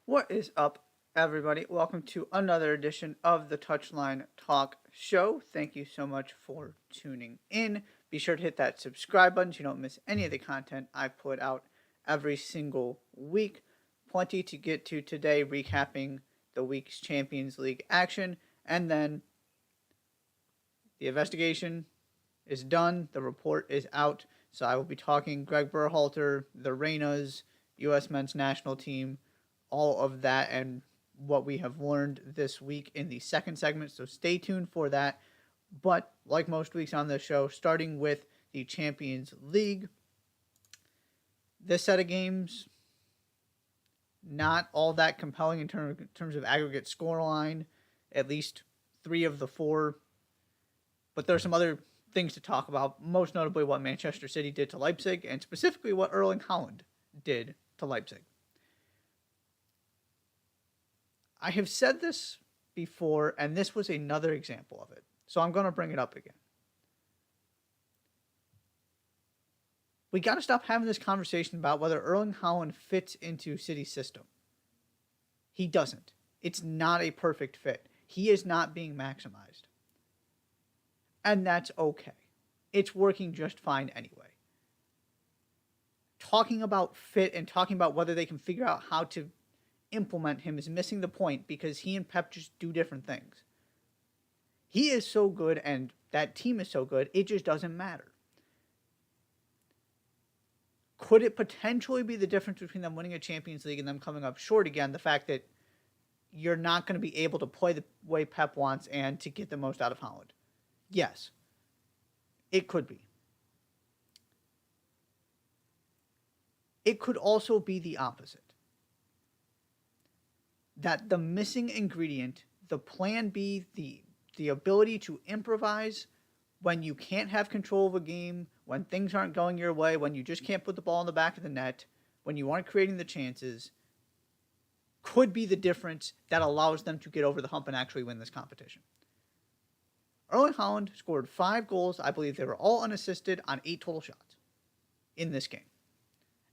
What is up, everybody? Welcome to another edition of the Touchline Talk Show. Thank you so much for tuning in. Be sure to hit that subscribe button so you don't miss any of the content I put out every single week. Plenty to get to today, recapping the week's Champions League action, and then the investigation is done. The report is out. So I will be talking Greg Berhalter, the Reynas, U.S. men's national team, all of that and what we have learned this week in the second segment. So stay tuned for that. But like most weeks on this show, starting with the Champions League, this set of games, not all that compelling in terms of aggregate scoreline, at least 3 of the 4. But there are some other things to talk about, most notably what Manchester City did to Leipzig, and specifically what Erling Haaland did to Leipzig. I have said this before, and this was another example of it, so I'm going to bring it up again. We got to stop having this conversation about whether Erling Haaland fits into City's system. He doesn't. It's not a perfect fit. He is not being maximized. And that's okay. It's working just fine anyway. Talking about fit and talking about whether they can figure out how to implement him is missing the point, because he and Pep just do different things. He is so good and that team is so good, it just doesn't matter. Could it potentially be the difference between them winning a Champions League and them coming up short again, the fact that you're not going to be able to play the way Pep wants and to get the most out of Haaland? Yes, it could be. It could also be the opposite. That the missing ingredient, the plan B, the ability to improvise when you can't have control of a game, when things aren't going your way, when you just can't put the ball in the back of the net, when you aren't creating the chances, could be the difference that allows them to get over the hump and actually win this competition. Erling Haaland scored 5 goals. I believe they were all unassisted on 8 total shots in this game.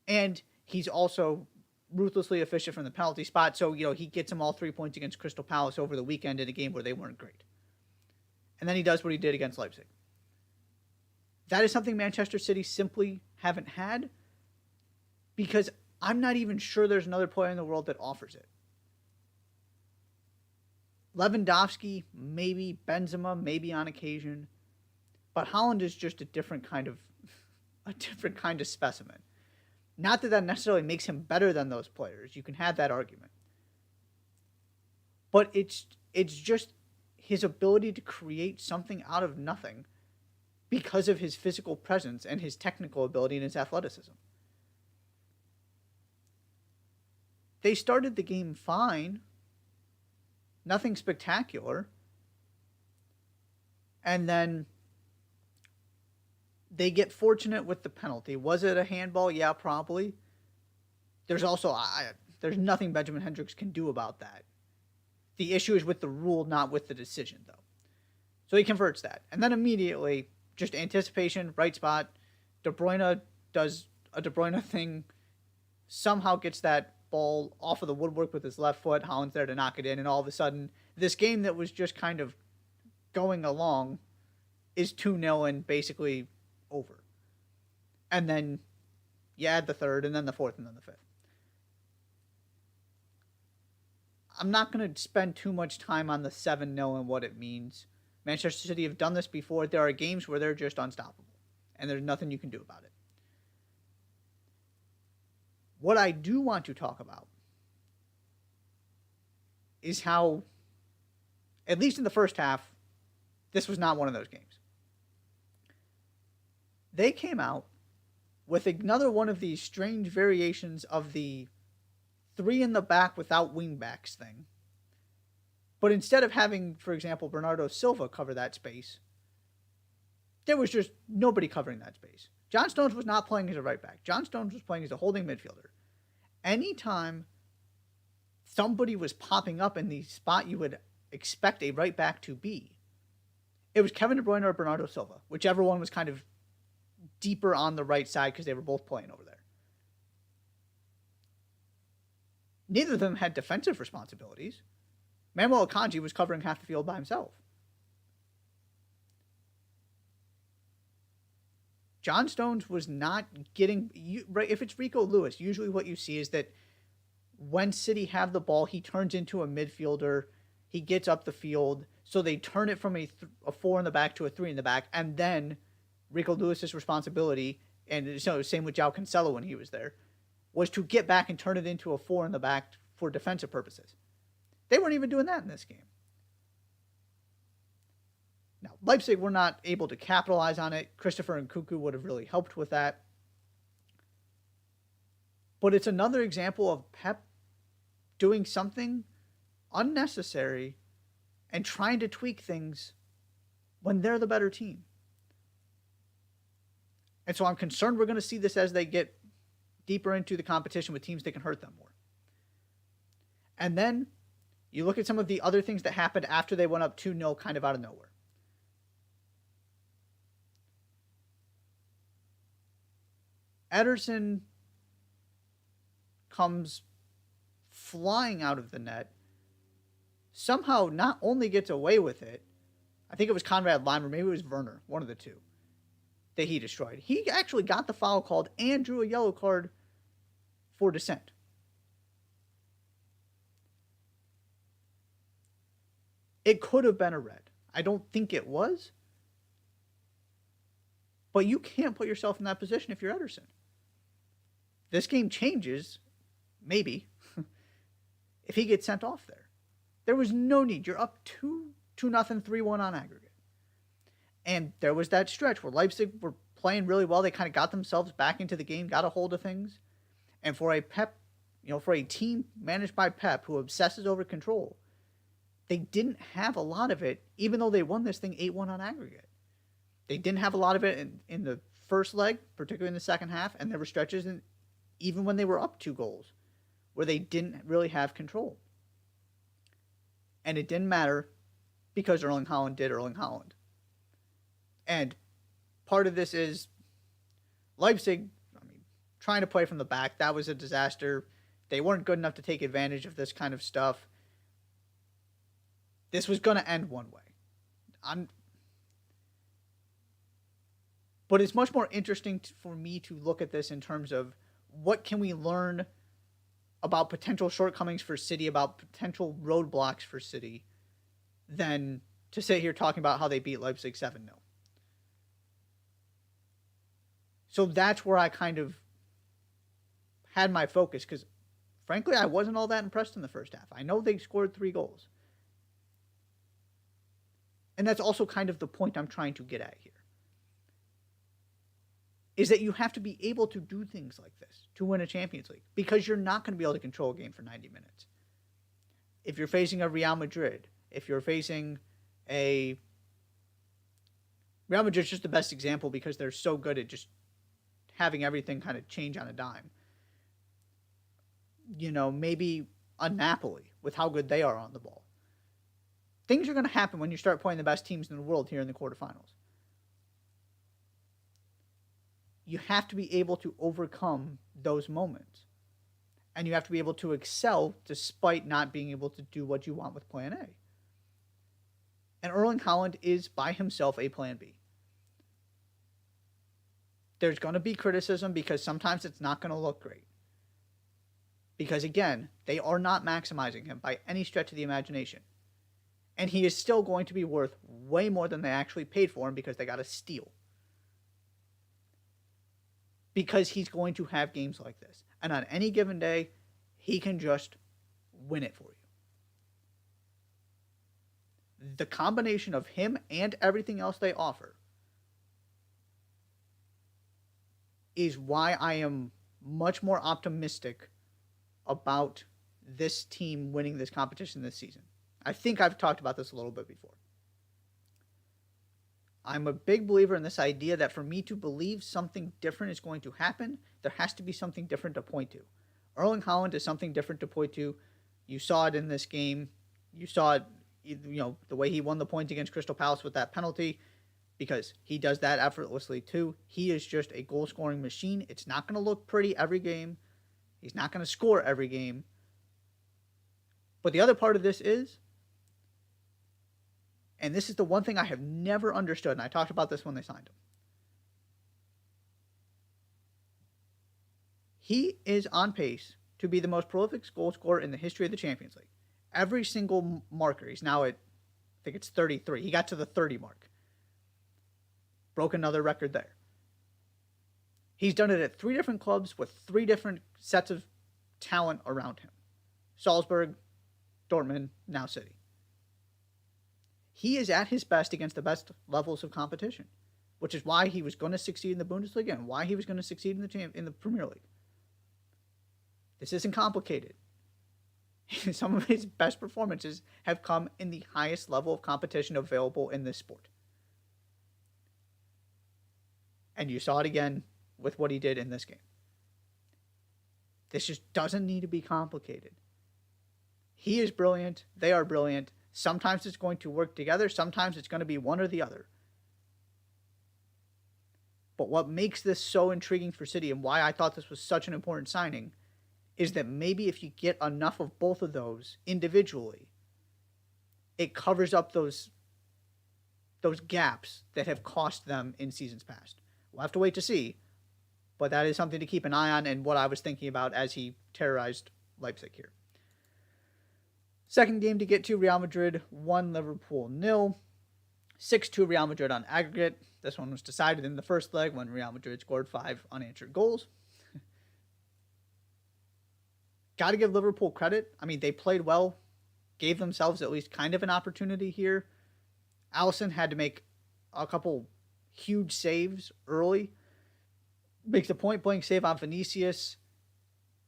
And he's also ruthlessly efficient from the penalty spot. So, he gets them all 3 points against Crystal Palace over the weekend in a game where they weren't great. And then he does what he did against Leipzig. That is something Manchester City simply haven't had, because I'm not even sure there's another player in the world that offers it. Lewandowski, maybe. Benzema, maybe on occasion. But Haaland is just a different kind of specimen. Not that that necessarily makes him better than those players. You can have that argument. But it's just his ability to create something out of nothing because of his physical presence and his technical ability and his athleticism. They started the game fine. Nothing spectacular. And then they get fortunate with the penalty. Was it a handball? Yeah, probably. There's also, there's nothing Benjamin Hendricks can do about that. The issue is with the rule, not with the decision, though. So he converts that. And then immediately, just anticipation, right spot. De Bruyne does a De Bruyne thing, somehow gets that ball off of the woodwork with his left foot. Haaland's there to knock it in, and all of a sudden, this game that was just kind of going along is 2-0 and basically over. And then you add the third, and then the fourth, and then the fifth. I'm not going to spend too much time on the 7-0 and what it means. Manchester City have done this before. There are games where they're just unstoppable, and there's nothing you can do about it. What I do want to talk about is how, at least in the first half, this was not one of those games. They came out with another one of these strange variations of the 3 in the back without wingbacks thing. But instead of having, for example, Bernardo Silva cover that space, there was just nobody covering that space. John Stones was not playing as a right back. John Stones was playing as a holding midfielder. Anytime somebody was popping up in the spot you would expect a right back to be, it was Kevin De Bruyne or Bernardo Silva, whichever one was kind of deeper on the right side because they were both playing over there. Neither of them had defensive responsibilities. Manuel Akanji was covering half the field by himself. John Stones was not getting, right? If it's Rico Lewis, usually what you see is that when City have the ball, he turns into a midfielder. He gets up the field. So they turn it from a 4 in the back to a 3 in the back. And then Rico Lewis's responsibility, and so same with João Cancelo when he was there, was to get back and turn it into a 4 in the back for defensive purposes. They weren't even doing that in this game. Now, Leipzig were not able to capitalize on it. Christopher and Nkunku would have really helped with that. But it's another example of Pep doing something unnecessary and trying to tweak things when they're the better team. And so I'm concerned we're going to see this as they get deeper into the competition with teams that can hurt them more. And then you look at some of the other things that happened after they went up 2-0 kind of out of nowhere. Ederson comes flying out of the net, somehow not only gets away with it, I think it was Conrad Lime or maybe it was Werner, one of the two, that he destroyed. He actually got the foul called and drew a yellow card for dissent. It could have been a red. I don't think it was. But you can't put yourself in that position if you're Ederson. This game changes, maybe, if he gets sent off there. There was no need. You're up 2-0, 3-1 on aggregate. And there was that stretch where Leipzig were playing really well. They kind of got themselves back into the game, got a hold of things. And for a Pep, for a team managed by Pep who obsesses over control, they didn't have a lot of it, even though they won this thing 8-1 on aggregate. They didn't have a lot of it in the first leg, particularly in the second half, and there were stretches, even when they were up 2 goals, where they didn't really have control. And it didn't matter because Erling Haaland did Erling Haaland. And part of this is Leipzig, trying to play from the back. That was a disaster. They weren't good enough to take advantage of this kind of stuff. This was going to end one way. But it's much more interesting for me to look at this in terms of what can we learn about potential shortcomings for City, about potential roadblocks for City, than to sit here talking about how they beat Leipzig 7-0. So that's where I kind of had my focus, because frankly, I wasn't all that impressed in the first half. I know they scored 3 goals. And that's also kind of the point I'm trying to get at here. Is that you have to be able to do things like this to win a Champions League, because you're not going to be able to control a game for 90 minutes. If you're facing a Real Madrid, if you're facing a... Real Madrid's just the best example because they're so good at just having everything kind of change on a dime. Maybe a Napoli with how good they are on the ball. Things are going to happen when you start playing the best teams in the world here in the quarterfinals. You have to be able to overcome those moments. And you have to be able to excel despite not being able to do what you want with plan A. And Erling Haaland is by himself a plan B. There's going to be criticism because sometimes it's not going to look great. Because again, they are not maximizing him by any stretch of the imagination. And he is still going to be worth way more than they actually paid for him because they got a steal. Because he's going to have games like this. And on any given day, he can just win it for you. The combination of him and everything else they offer is why I am much more optimistic about this team winning this competition this season. I think I've talked about this a little bit before. I'm a big believer in this idea that for me to believe something different is going to happen, there has to be something different to point to. Erling Haaland is something different to point to. You saw it in this game. You saw it, the way he won the point against Crystal Palace with that penalty, because he does that effortlessly too. He is just a goal-scoring machine. It's not going to look pretty every game. He's not going to score every game. But the other part of this is, and this is the one thing I have never understood, and I talked about this when they signed him. He is on pace to be the most prolific goal scorer in the history of the Champions League. Every single marker, he's now at, I think it's 33. He got to the 30 mark. Broke another record there. He's done it at 3 different clubs with 3 different sets of talent around him. Salzburg, Dortmund, now City. He is at his best against the best levels of competition, which is why he was going to succeed in the Bundesliga and why he was going to succeed in the Premier League. This isn't complicated. Some of his best performances have come in the highest level of competition available in this sport. And you saw it again with what he did in this game. This just doesn't need to be complicated. He is brilliant. They are brilliant. Sometimes it's going to work together. Sometimes it's going to be one or the other. But what makes this so intriguing for City and why I thought this was such an important signing is that maybe if you get enough of both of those individually, it covers up those gaps that have cost them in seasons past. We'll have to wait to see, but that is something to keep an eye on and what I was thinking about as he terrorized Leipzig here. Second game to get to, Real Madrid 1, Liverpool 0. 6-2 Real Madrid on aggregate. This one was decided in the first leg when Real Madrid scored 5 unanswered goals. Got to give Liverpool credit. I mean, they played well, gave themselves at least kind of an opportunity here. Alisson had to make a couple huge saves early. Makes a point-blank save on Vinicius.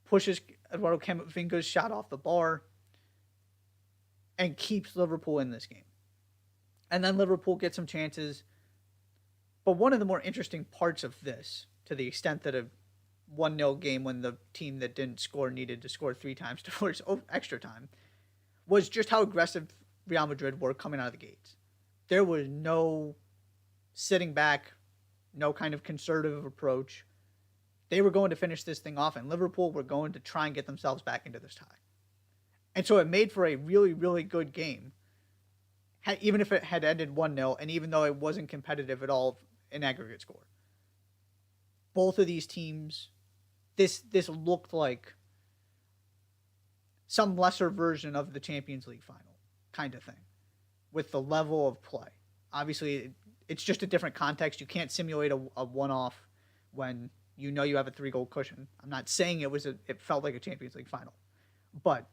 Pushes Eduardo Camavinga's shot off the bar. And keeps Liverpool in this game. And then Liverpool gets some chances. But one of the more interesting parts of this, to the extent that a 1-0 game when the team that didn't score needed to score 3 times to force extra time, was just how aggressive Real Madrid were coming out of the gates. There was no sitting back, no kind of conservative approach. They were going to finish this thing off, and Liverpool were going to try and get themselves back into this tie. And so it made for a really, really good game, even if it had ended 1-0, and even though it wasn't competitive at all in aggregate score. Both of these teams, this looked like some lesser version of the Champions League final kind of thing, with the level of play. Obviously, it's just a different context. You can't simulate a one-off when you know you have a 3-goal cushion. I'm not saying it felt like a Champions League final, but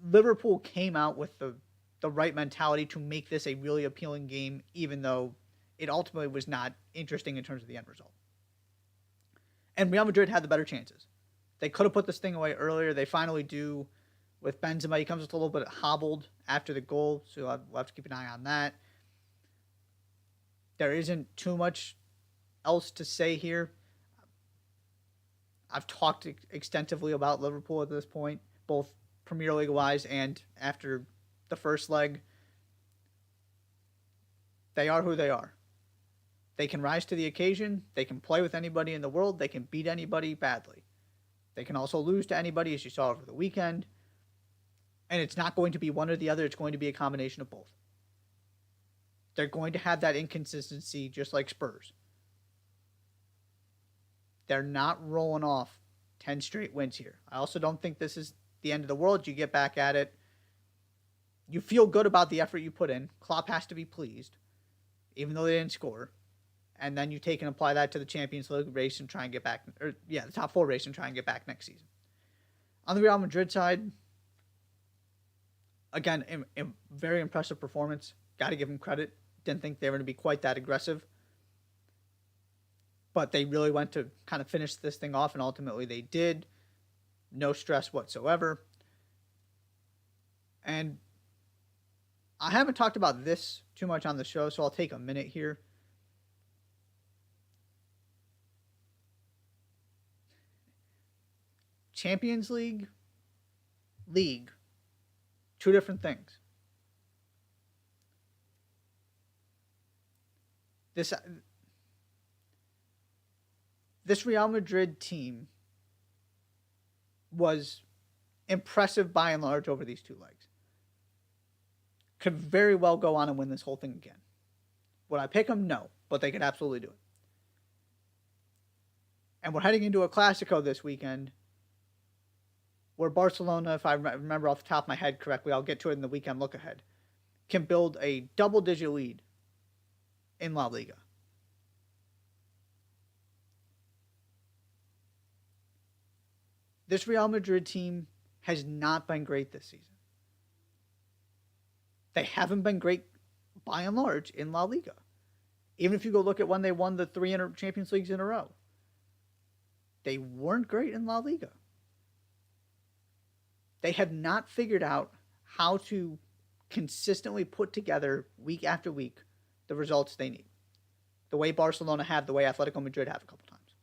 Liverpool came out with the right mentality to make this a really appealing game, even though it ultimately was not interesting in terms of the end result. And Real Madrid had the better chances. They could have put this thing away earlier. They finally do with Benzema. He comes with a little bit hobbled after the goal, so we'll have to keep an eye on that. There isn't too much else to say here. I've talked extensively about Liverpool at this point, both Premier League-wise and after the first leg. They are who they are. They can rise to the occasion. They can play with anybody in the world. They can beat anybody badly. They can also lose to anybody, as you saw over the weekend. And it's not going to be one or the other. It's going to be a combination of both. They're going to have that inconsistency just like Spurs. They're not rolling off 10 straight wins here. I also don't think this is the end of the world. You get back at it. You feel good about the effort you put in. Klopp has to be pleased, even though they didn't score. And then you take and apply that to the Champions League race and try and get back, the top 4 race and try and get back next season. On the Real Madrid side, again, a very impressive performance. Got to give them credit. Didn't think they were going to be quite that aggressive. But they really went to kind of finish this thing off, and ultimately they did. No stress whatsoever. And I haven't talked about this too much on the show, so I'll take a minute here. Champions League, two different things. This Real Madrid team was impressive by and large over these two legs. Could very well go on and win this whole thing again. Would I pick them? No, but they could absolutely do it. And we're heading into a Clasico this weekend where Barcelona, if I remember off the top of my head correctly, I'll get to it in the weekend look ahead, can build a double-digit lead in La Liga. This Real Madrid team has not been great this season. They haven't been great by and large in La Liga. Even if you go look at when they won the 3 Champions Leagues in a row, they weren't great in La Liga. They have not figured out how to consistently put together week after week the results they need. The way Barcelona have, the way Atletico Madrid have a couple times.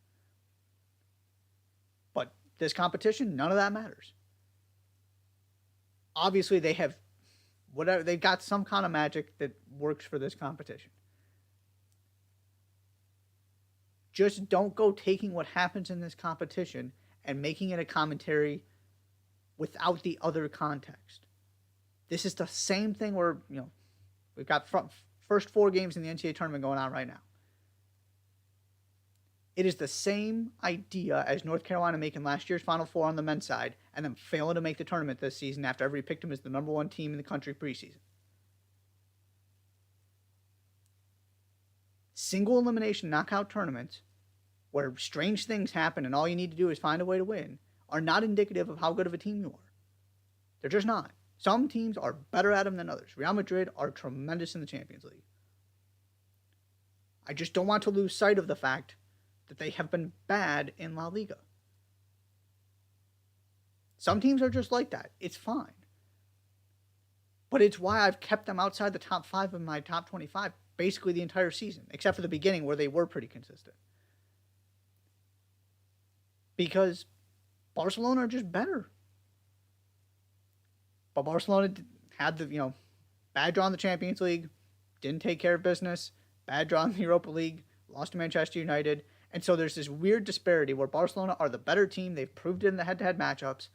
But this competition, none of that matters. Obviously, they have whatever, they've got some kind of magic that works for this competition. Just don't go taking what happens in this competition and making it a commentary without the other context. This is the same thing where, we've got first 4 games in the NCAA tournament going on right now. It is the same idea as North Carolina making last year's Final Four on the men's side and then failing to make the tournament this season after everybody picked them as the number 1 team in the country preseason. Single elimination knockout tournaments where strange things happen and all you need to do is find a way to win are not indicative of how good of a team you are. They're just not. Some teams are better at them than others. Real Madrid are tremendous in the Champions League. I just don't want to lose sight of the fact that they have been bad in La Liga. Some teams are just like that. It's fine. But it's why I've kept them outside the top 5 of my top 25 basically the entire season, except for the beginning where they were pretty consistent. Because Barcelona are just better. But Barcelona had the, bad draw in the Champions League, didn't take care of business, bad draw in the Europa League, lost to Manchester United. And so there's this weird disparity where Barcelona are the better team. They've proved it in the head-to-head matchups.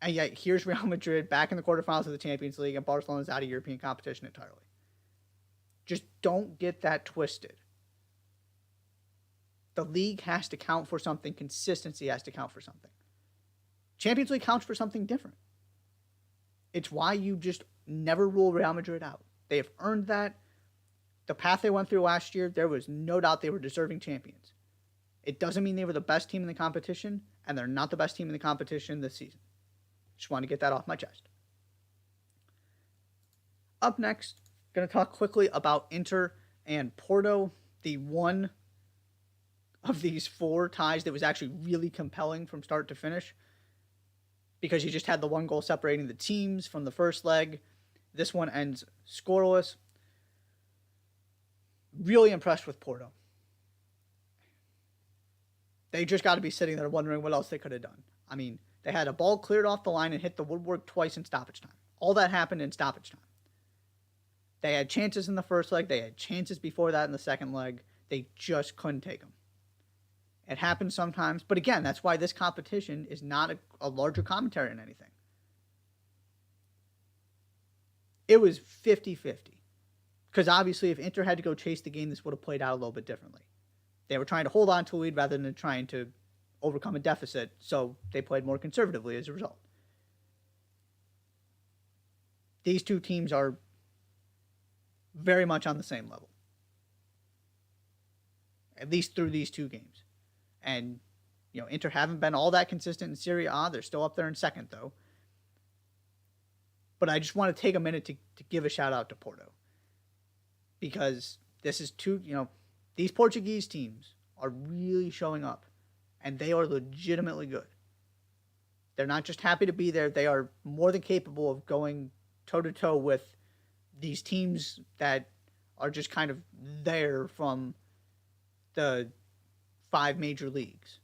And yet here's Real Madrid back in the quarterfinals of the Champions League and Barcelona's out of European competition entirely. Just don't get that twisted. The league has to count for something. Consistency has to count for something. Champions League counts for something different. It's why you just never rule Real Madrid out. They have earned that. The path they went through last year, there was no doubt they were deserving champions. It doesn't mean they were the best team in the competition, and they're not the best team in the competition this season. Just want to get that off my chest. Up next, going to talk quickly about Inter and Porto, the one of these 4 ties that was actually really compelling from start to finish, because you just had the 1 goal separating the teams from the first leg. This one ends scoreless. Really impressed with Porto. They just got to be sitting there wondering what else they could have done. I mean, they had a ball cleared off the line and hit the woodwork twice in stoppage time. All that happened in stoppage time. They had chances in the first leg. They had chances before that in the second leg. They just couldn't take them. It happens sometimes. But again, that's why this competition is not a larger commentary on anything. It was 50-50. Because obviously, if Inter had to go chase the game, this would have played out a little bit differently. They were trying to hold on to a lead rather than trying to overcome a deficit, so they played more conservatively as a result. These two teams are very much on the same level. At least through these 2 games. And, Inter haven't been all that consistent in Serie A. They're still up there in second, though. But I just want to take a minute to give a shout out to Porto. Because this is these Portuguese teams are really showing up. And they are legitimately good. They're not just happy to be there. They are more than capable of going toe-to-toe with these teams that are just kind of there from the 5 major leagues.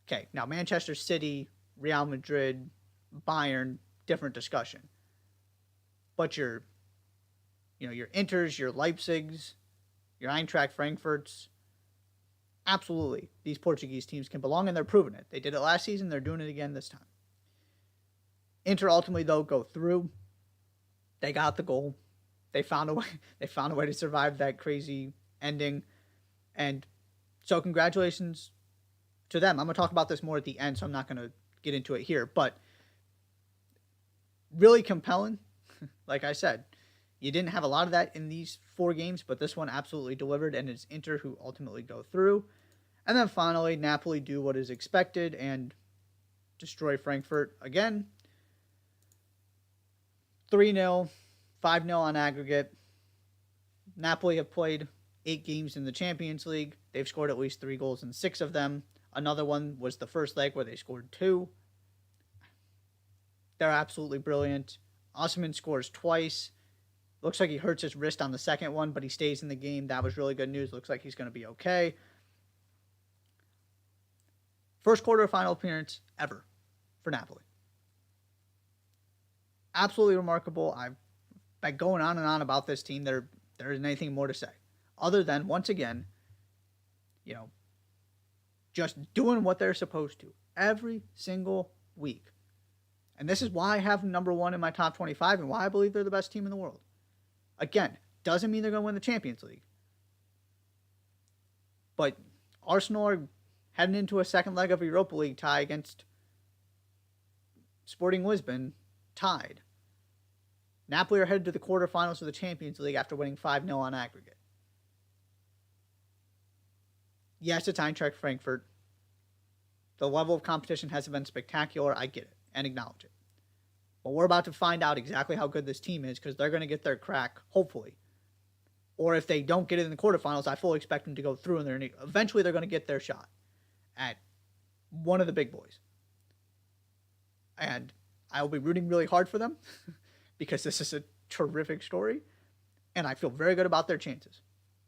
Okay, now Manchester City, Real Madrid, Bayern, different discussion. But your Inters, your Leipzigs, your Eintracht Frankfurts, absolutely, these Portuguese teams can belong, and they're proving it. They did it last season. They're doing it again this time. Inter ultimately, though, go through. They got the goal. They found a way. They found a way to survive that crazy ending, and so congratulations to them. I'm gonna talk about this more at the end, so I'm not gonna get into it here. But really compelling. Like I said, you didn't have a lot of that in these 4 games, but this one absolutely delivered, and it's Inter who ultimately go through. And then finally, Napoli do what is expected and destroy Frankfurt again. 3-0, 5-0 on aggregate. Napoli have played 8 games in the Champions League. They've scored at least 3 goals in 6 of them. Another one was the first leg where they scored 2. They're absolutely brilliant. Osimhen scores twice. Looks like he hurts his wrist on the second one, but he stays in the game. That was really good news. Looks like he's going to be okay. First quarterfinal appearance ever for Napoli. Absolutely remarkable. I've been going on and on about this team. There isn't anything more to say. Other than, once again, just doing what they're supposed to every single week. And this is why I have them number 1 in my top 25 and why I believe they're the best team in the world. Again, doesn't mean they're going to win the Champions League. But Arsenal are heading into a second leg of a Europa League tie against Sporting Lisbon, tied. Napoli are headed to the quarterfinals of the Champions League after winning 5-0 on aggregate. Yes, it's Eintracht Frankfurt. The level of competition hasn't been spectacular. I get it and acknowledge it. But we're about to find out exactly how good this team is because they're going to get their crack, hopefully. Or if they don't get it in the quarterfinals, I fully expect them to go through and eventually they're going to get their shot at one of the big boys. And I will be rooting really hard for them because this is a terrific story and I feel very good about their chances.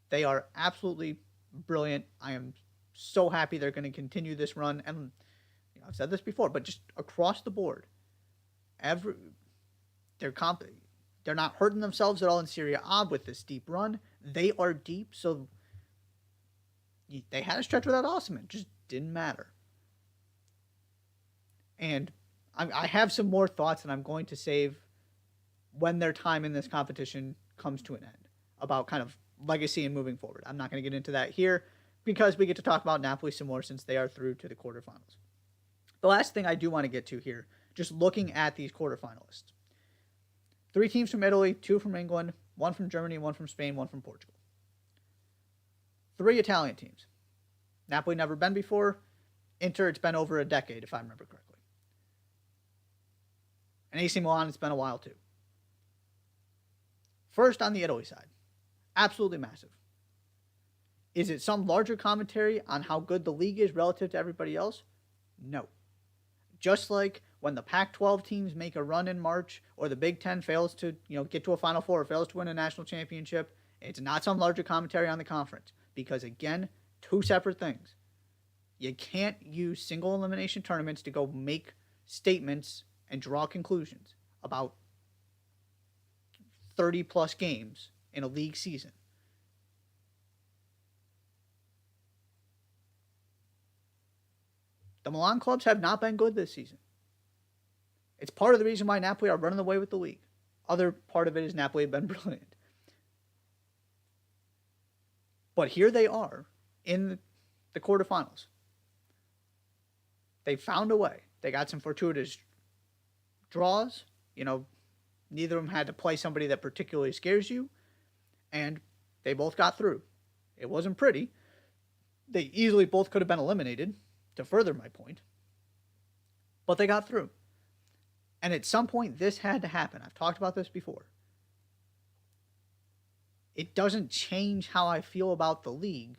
They are absolutely brilliant. I am so happy they're going to continue this run. And I've said this before, but just across the board, they're not hurting themselves at all in Serie A with this deep run. They are deep, so they had a stretch without Osimhen. Just didn't matter. And I have some more thoughts that I'm going to save when their time in this competition comes to an end about kind of legacy and moving forward. I'm not going to get into that here because we get to talk about Napoli some more since they are through to the quarterfinals. The last thing I do want to get to here, just looking at these quarterfinalists. 3 teams from Italy, 2 from England, 1 from Germany, 1 from Spain, 1 from Portugal. 3 Italian teams. Napoli never been before. Inter, it's been over a decade, if I remember correctly. And AC Milan, it's been a while too. First on the Italy side. Absolutely massive. Is it some larger commentary on how good the league is relative to everybody else? No. Just like when the Pac-12 teams make a run in March or the Big Ten fails to get to a Final Four or fails to win a national championship, it's not some larger commentary on the conference. Because again, 2 separate things. You can't use single elimination tournaments to go make statements and draw conclusions about 30 plus games in a league season. The Milan clubs have not been good this season. It's part of the reason why Napoli are running away with the league. Other part of it is Napoli have been brilliant. But here they are in the quarterfinals. They found a way. They got some fortuitous draws. Neither of them had to play somebody that particularly scares you. And they both got through. It wasn't pretty. They easily both could have been eliminated, to further my point. But they got through. And at some point, this had to happen. I've talked about this before. It doesn't change how I feel about the league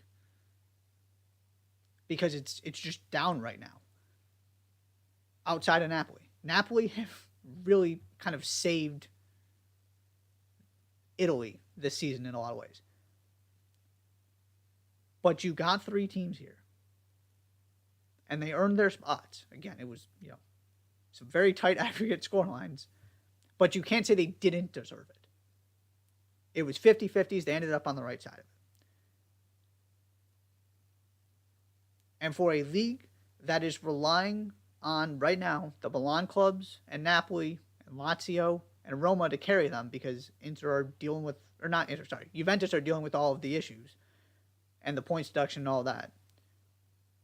because it's just down right now. Outside of Napoli. Napoli have really kind of saved Italy this season in a lot of ways. But you got 3 teams here. And they earned their spots. Again, it was, some very tight aggregate score lines. But you can't say they didn't deserve it. It was 50-50s. They ended up on the right side of it. And for a league that is relying on right now the Milan clubs and Napoli and Lazio and Roma to carry them because Inter are dealing with, or not Inter, sorry, Juventus are dealing with all of the issues and the points deduction and all that.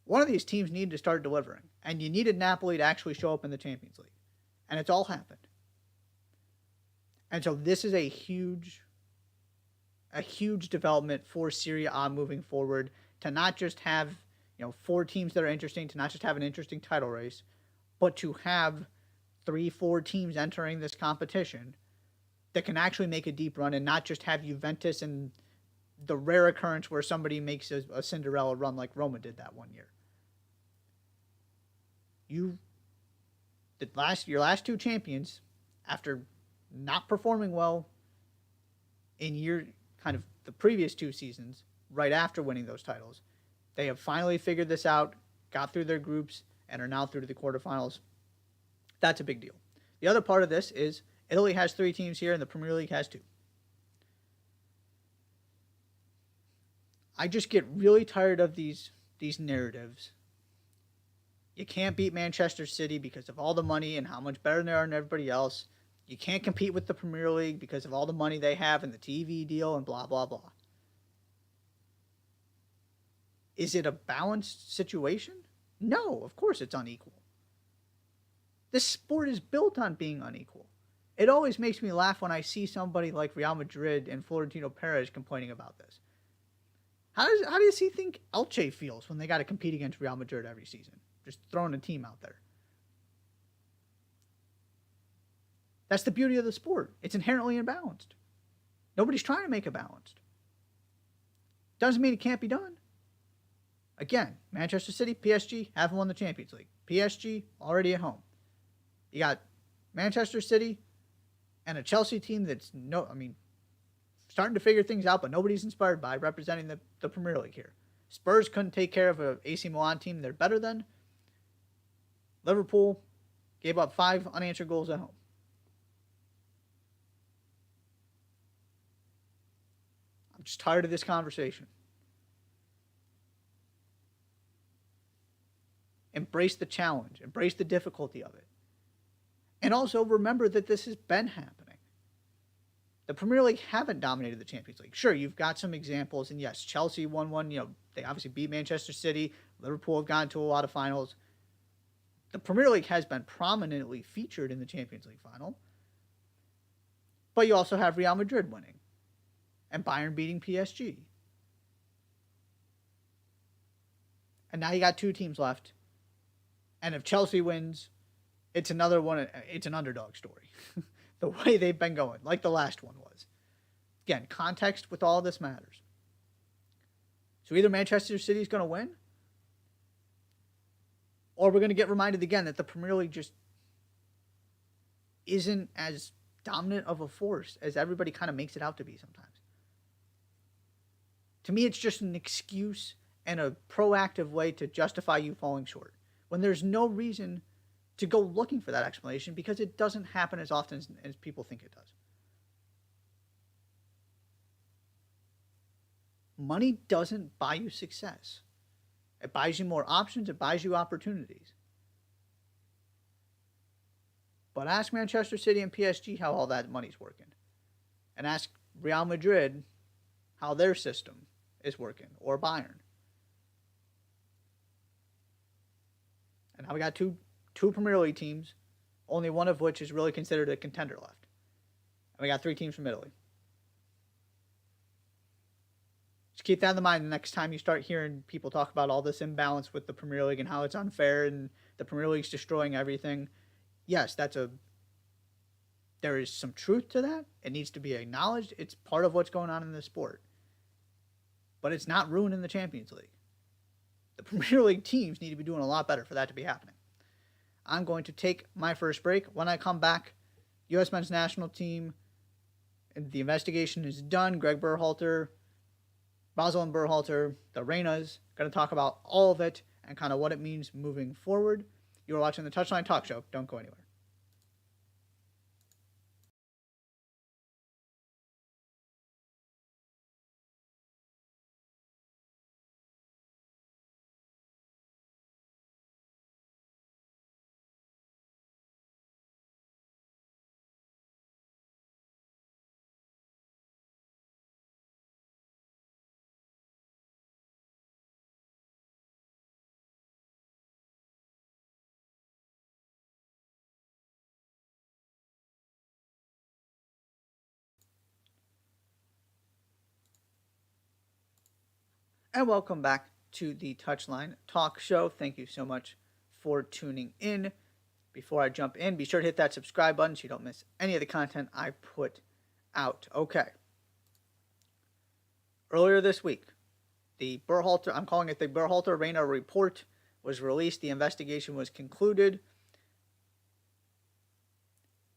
One of these teams needed to start delivering, and you needed Napoli to actually show up in the Champions League, and it's all happened. And so this is a huge development for Serie A moving forward, to not just have, four teams that are interesting, to not just have an interesting title race, but to have 3-4 teams entering this competition that can actually make a deep run and not just have Juventus and the rare occurrence where somebody makes a Cinderella run like Roma did that one year. Your last two champions, after not performing well in kind of the previous two seasons, right after winning those titles, they have finally figured this out, got through their groups, and are now through to the quarterfinals. That's a big deal. The other part of this is Italy has 3 teams here and the Premier League has 2. I just get really tired of these narratives. You can't beat Manchester City because of all the money and how much better they are than everybody else. You can't compete with the Premier League because of all the money they have and the TV deal and blah, blah, blah. Is it a balanced situation? No, of course it's unequal. This sport is built on being unequal. It always makes me laugh when I see somebody like Real Madrid and Florentino Perez complaining about this. How does he think Elche feels when they got to compete against Real Madrid every season? Just throwing a team out there. That's the beauty of the sport. It's inherently imbalanced. Nobody's trying to make it balanced. Doesn't mean it can't be done. Again, Manchester City, PSG haven't won the Champions League. PSG already at home. You got Manchester City and a Chelsea team that's starting to figure things out, but nobody's inspired by, representing the Premier League here. Spurs couldn't take care of a AC Milan team they're better than. Liverpool gave up 5 unanswered goals at home. I'm just tired of this conversation. Embrace the challenge. Embrace the difficulty of it. And also remember that this has been happening. The Premier League haven't dominated the Champions League. Sure, you've got some examples, and yes, Chelsea won one. They obviously beat Manchester City. Liverpool have gotten to a lot of finals. The Premier League has been prominently featured in the Champions League final. But you also have Real Madrid winning and Bayern beating PSG. And now you got 2 teams left. And if Chelsea wins, it's another one. It's an underdog story. The way they've been going, like the last one was. Again, context with all this matters. So either Manchester City is going to win, or we're going to get reminded again that the Premier League just isn't as dominant of a force as everybody kind of makes it out to be sometimes. To me, it's just an excuse and a proactive way to justify you falling short, when there's no reason to go looking for that explanation, because it doesn't happen as often as people think it does. Money doesn't buy you success. It buys you more options. It buys you opportunities. But ask Manchester City and PSG how all that money's working. And ask Real Madrid how their system is working, or Bayern. And now we got two Premier League teams, only one of which is really considered a contender left. And we got 3 teams from Italy. Just keep that in mind the next time you start hearing people talk about all this imbalance with the Premier League and how it's unfair and the Premier League's destroying everything. Yes, there is some truth to that. It needs to be acknowledged. It's part of what's going on in this sport. But it's not ruining the Champions League. The Premier League teams need to be doing a lot better for that to be happening. I'm going to take my first break. When I come back, U.S. men's national team, the investigation is done. Greg Berhalter, Rosalind Berhalter, the Reynas, going to talk about all of it and kind of what it means moving forward. You are watching the Touchline Talk Show. Don't go anywhere. And welcome back to the Touchline Talk Show. Thank you so much for tuning in. Before I jump in, be sure to hit that subscribe button so you don't miss any of the content I put out. Okay. Earlier this week, I'm calling it the Berhalter Reynas report, was released. The investigation was concluded.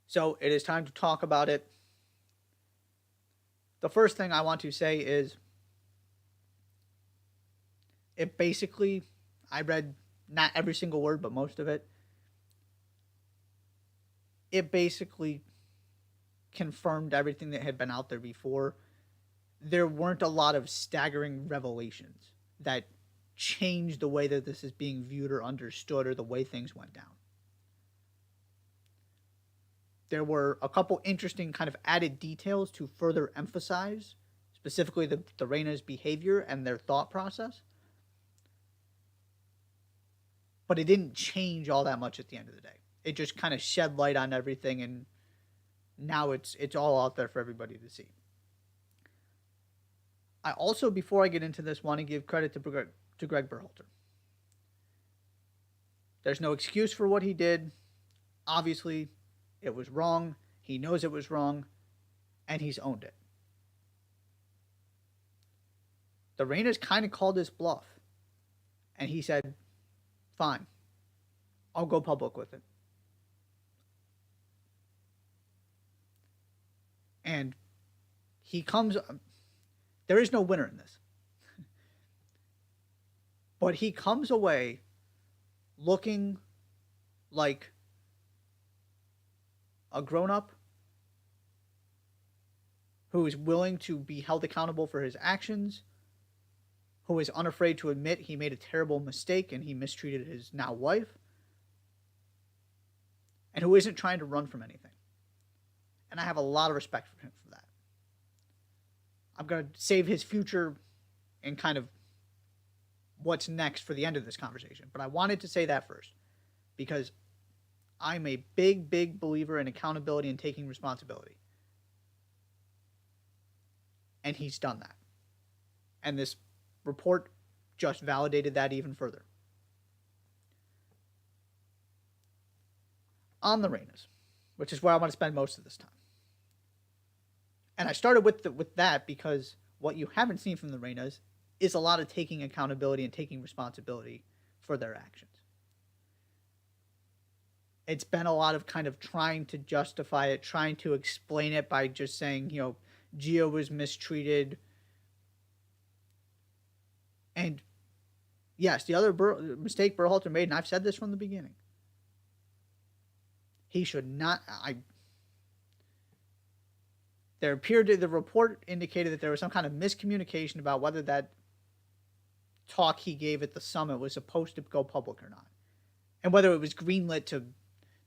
So it is time to talk about it. The first thing I want to say is it basically, I read not every single word, but most of it. It basically confirmed everything that had been out there before. There weren't a lot of staggering revelations that changed the way that this is being viewed or understood or the way things went down. There were a couple interesting kind of added details to further emphasize specifically the Reynas' behavior and their thought process. But it didn't change all that much at the end of the day. It just kind of shed light on everything, and now it's all out there for everybody to see. I also, before I get into this, want to give credit to Greg Berhalter. There's no excuse for what he did. Obviously, it was wrong. He knows it was wrong, and he's owned it. The Reynas kind of called his bluff, and he said, fine, I'll go public with it. And there is no winner in this. But he comes away looking like a grown-up who is willing to be held accountable for his actions, who is unafraid to admit he made a terrible mistake and he mistreated his now wife, and who isn't trying to run from anything. And I have a lot of respect for him for that. I'm going to save his future and kind of what's next for the end of this conversation. But I wanted to say that first, because I'm a big, big believer in accountability and taking responsibility. And he's done that. And this report just validated that even further. On the Reynas, which is where I want to spend most of this time. And I started with that because what you haven't seen from the Reynas is a lot of taking accountability and taking responsibility for their actions. It's been a lot of kind of trying to justify it, trying to explain it by just saying, Gio was mistreated. And yes, the other mistake Berhalter made, and I've said this from the beginning, he should not. The report indicated that there was some kind of miscommunication about whether that talk he gave at the summit was supposed to go public or not, and whether it was greenlit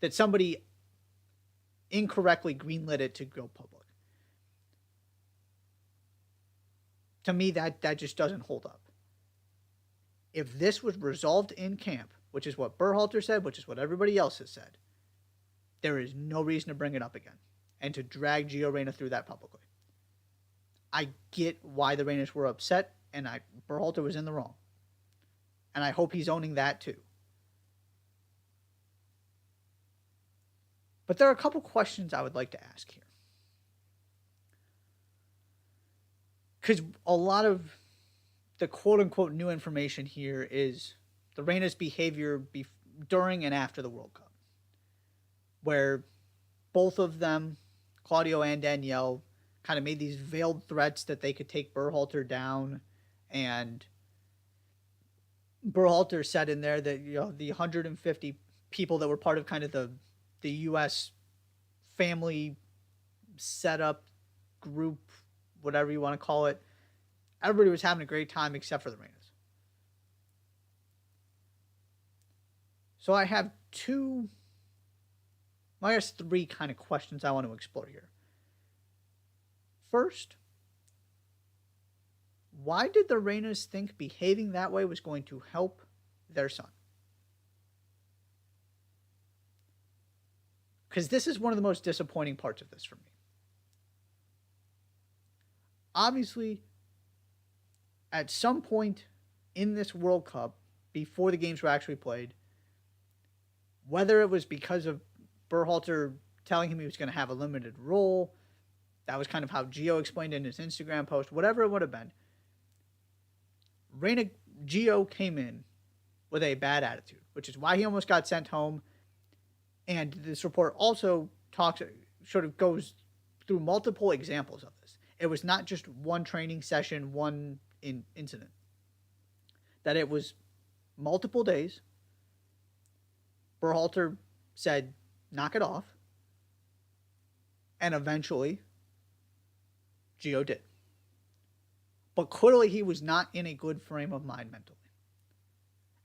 that somebody incorrectly greenlit it to go public. To me, that just doesn't hold up. If this was resolved in camp, which is what Berhalter said, which is what everybody else has said, there is no reason to bring it up again and to drag Gio Reyna through that publicly. I get why the Reynas were upset, and Berhalter was in the wrong. And I hope he's owning that too. But there are a couple questions I would like to ask here. Because a lot of the quote-unquote new information here is the Reynas' behavior during and after the World Cup, where both of them, Claudio and Danielle, kind of made these veiled threats that they could take Berhalter down, and Berhalter said in there that the 150 people that were part of kind of the U.S. family setup group, whatever you want to call it, everybody was having a great time except for the Reynas. So I have three kind of questions I want to explore here. First, why did the Reynas think behaving that way was going to help their son? Because this is one of the most disappointing parts of this for me. Obviously, At some point in this World Cup, before the games were actually played, whether it was because of Berhalter telling him he was going to have a limited role, that was kind of how Gio explained it in his Instagram post, whatever it would have been, Gio came in with a bad attitude, which is why he almost got sent home. And this report also goes through multiple examples of this. It was not just one training session, one incident. That it was multiple days. Berhalter said, knock it off. And eventually, Gio did. But clearly he was not in a good frame of mind mentally.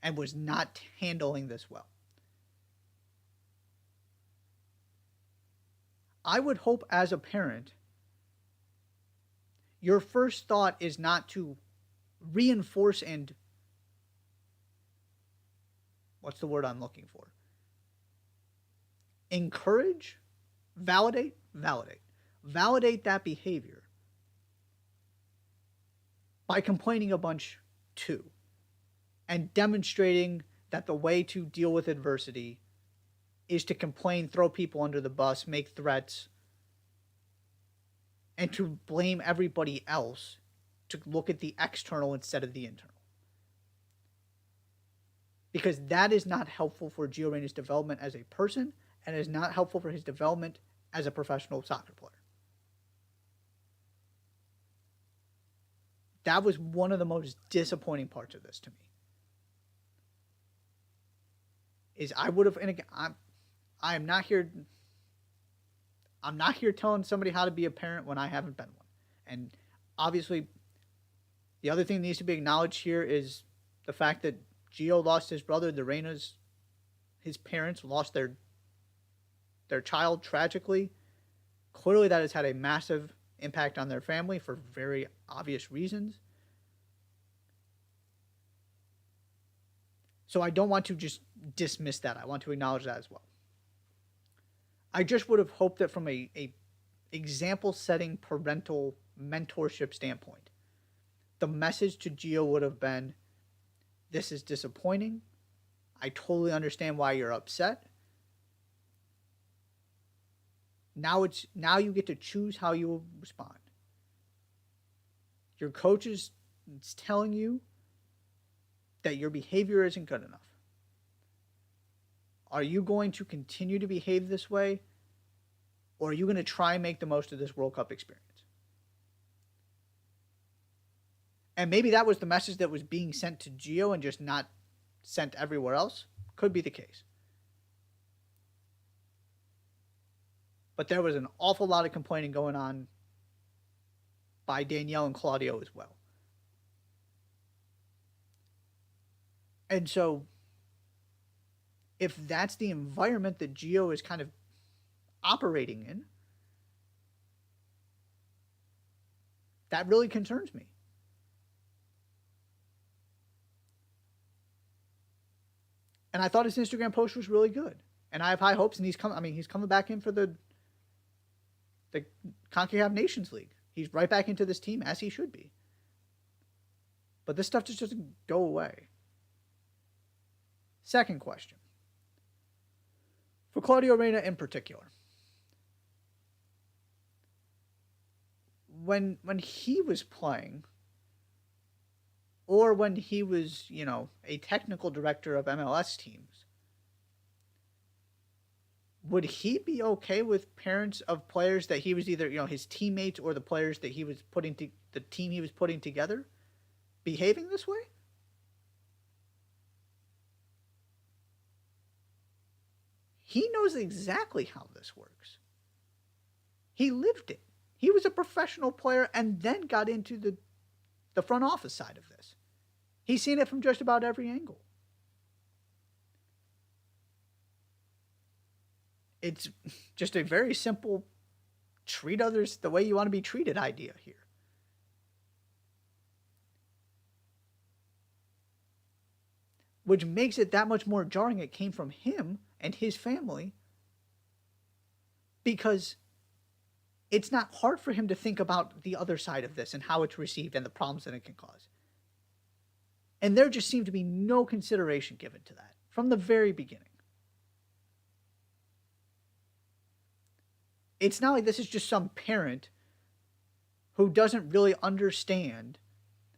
And was not handling this well. I would hope as a parent, your first thought is not to reinforce and, what's the word I'm looking for? Encourage, validate that behavior by complaining a bunch too, and demonstrating that the way to deal with adversity is to complain, throw people under the bus, make threats, and to blame everybody else, to look at the external instead of the internal. Because that is not helpful for Gio Reyna's development as a person, and is not helpful for his development as a professional soccer player. That was one of the most disappointing parts of this to me. Is I would have, and again, I'm not here telling somebody how to be a parent when I haven't been one. And obviously, the other thing that needs to be acknowledged here is the fact that Gio lost his brother, the Reynas. His parents lost their child tragically. Clearly that has had a massive impact on their family for very obvious reasons. So I don't want to just dismiss that. I want to acknowledge that as well. I just would have hoped that from a example-setting parental mentorship standpoint, the message to Gio would have been, this is disappointing. I totally understand why you're upset. Now you get to choose how you will respond. Your coach is telling you that your behavior isn't good enough. Are you going to continue to behave this way? Or are you going to try and make the most of this World Cup experience? And maybe that was the message that was being sent to Gio and just not sent everywhere else. Could be the case. But there was an awful lot of complaining going on by Danielle and Claudio as well. And so, if that's the environment that Gio is kind of operating in, that really concerns me. And I thought his Instagram post was really good. And I have high hopes, and he's coming back in for the CONCACAF Nations League. He's right back into this team as he should be. But this stuff just doesn't go away. Second question. For Claudio Reyna in particular. When he was playing, or when he was, a technical director of MLS teams, would he be okay with parents of players that he was either, his teammates or the players that he was the team he was putting together, behaving this way? He knows exactly how this works. He lived it. He was a professional player and then got into the front office side of this. He's seen it from just about every angle. It's just a very simple treat others the way you want to be treated idea here. Which makes it that much more jarring it came from him and his family, because it's not hard for him to think about the other side of this and how it's received and the problems that it can cause. And there just seemed to be no consideration given to that from the very beginning. It's not like this is just some parent who doesn't really understand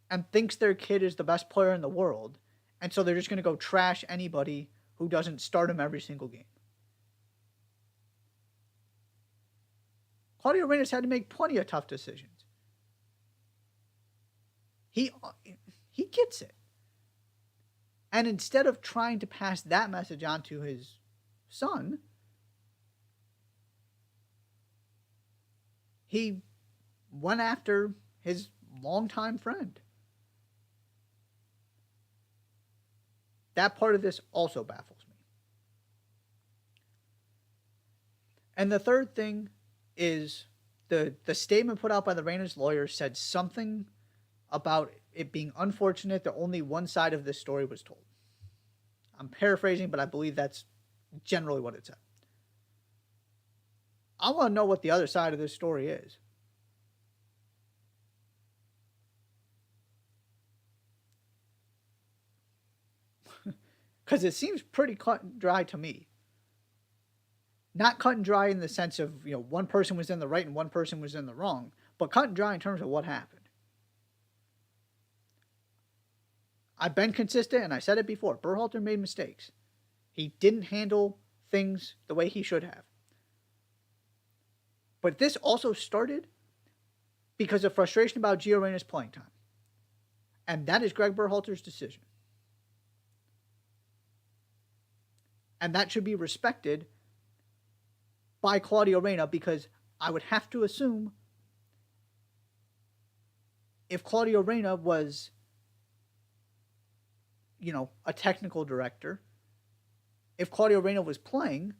and thinks their kid is the best player in the world, and so they're just going to go trash anybody who doesn't start him every single game. Claudio Reynas had to make plenty of tough decisions. He gets it. And instead of trying to pass that message on to his son, he went after his longtime friend. That part of this also baffles me. And the third thing is the statement put out by the Reynas lawyer said something about it being unfortunate that only one side of this story was told. I'm paraphrasing, but I believe that's generally what it said. I want to know what the other side of this story is. Because it seems pretty cut and dry to me. Not cut and dry in the sense of, one person was in the right and one person was in the wrong, but cut and dry in terms of what happened. I've been consistent, and I said it before. Berhalter made mistakes. He didn't handle things the way he should have. But this also started because of frustration about Gio Reyna's playing time. And that is Greg Berhalter's decision. And that should be respected by Claudio Reyna, because I would have to assume if Claudio Reyna was, a technical director, if Claudio Reyna was playing,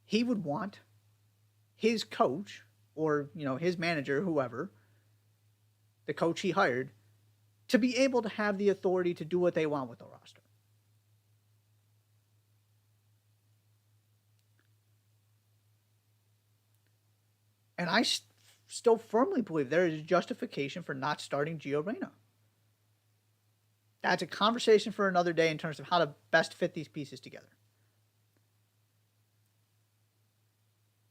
he would want his coach or, his manager, whoever, the coach he hired, to be able to have the authority to do what they want with the roster. And I still firmly believe there is justification for not starting Gio Reyna. That's a conversation for another day in terms of how to best fit these pieces together.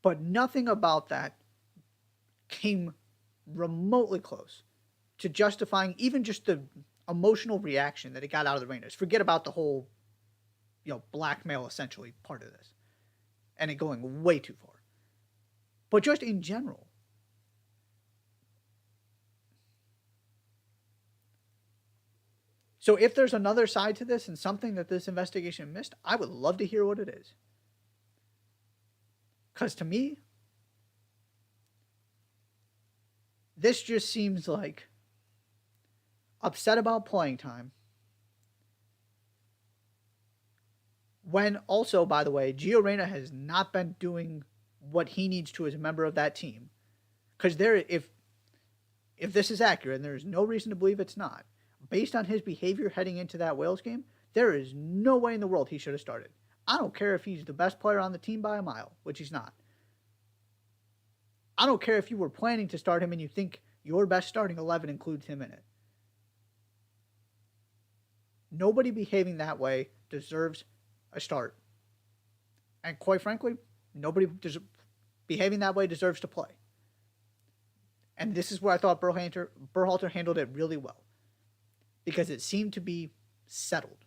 But nothing about that came remotely close to justifying even just the emotional reaction that it got out of the Reynas. Forget about the whole, blackmail essentially part of this. And it going way too far. But just in general. So if there's another side to this and something that this investigation missed, I would love to hear what it is. Because to me, this just seems like upset about playing time. When also, by the way, Gio Reyna has not been doing what he needs to as a member of that team. Because if this is accurate, and there is no reason to believe it's not, based on his behavior heading into that Wales game, there is no way in the world he should have started. I don't care if he's the best player on the team by a mile, which he's not. I don't care if you were planning to start him and you think your best starting 11 includes him in it. Nobody behaving that way deserves a start. And quite frankly, nobody behaving that way deserves to play. And this is where I thought Berhalter handled it really well. Because it seemed to be settled.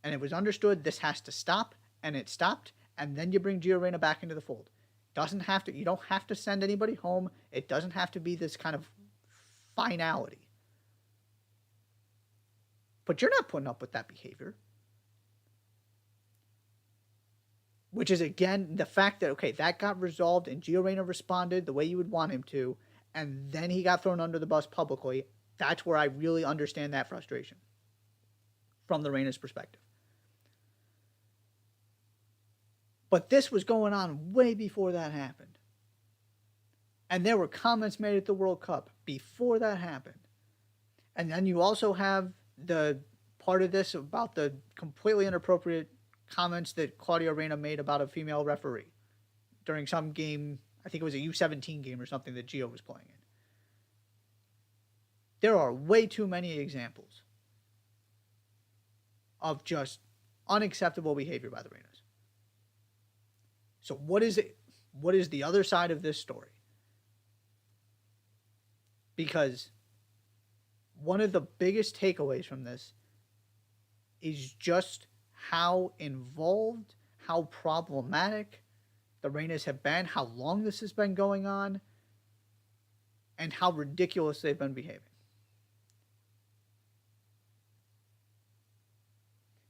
And it was understood this has to stop, and it stopped, and then you bring Gio Reyna back into the fold. You don't have to send anybody home. It doesn't have to be this kind of finality. But you're not putting up with that behavior. Which is, again, the fact that, okay, that got resolved and Gio Reyna responded the way you would want him to, and then he got thrown under the bus publicly. That's where I really understand that frustration from the Reynas perspective. But this was going on way before that happened. And there were comments made at the World Cup before that happened. And then you also have the part of this about the completely inappropriate comments that Claudio Reyna made about a female referee during some game. I think it was a U17 game or something that Gio was playing in. There are way too many examples of just unacceptable behavior by the Reynas. So what is it? What is the other side of this story? Because one of the biggest takeaways from this is just how involved, how problematic the Reynas have been, how long this has been going on, and how ridiculous they've been behaving.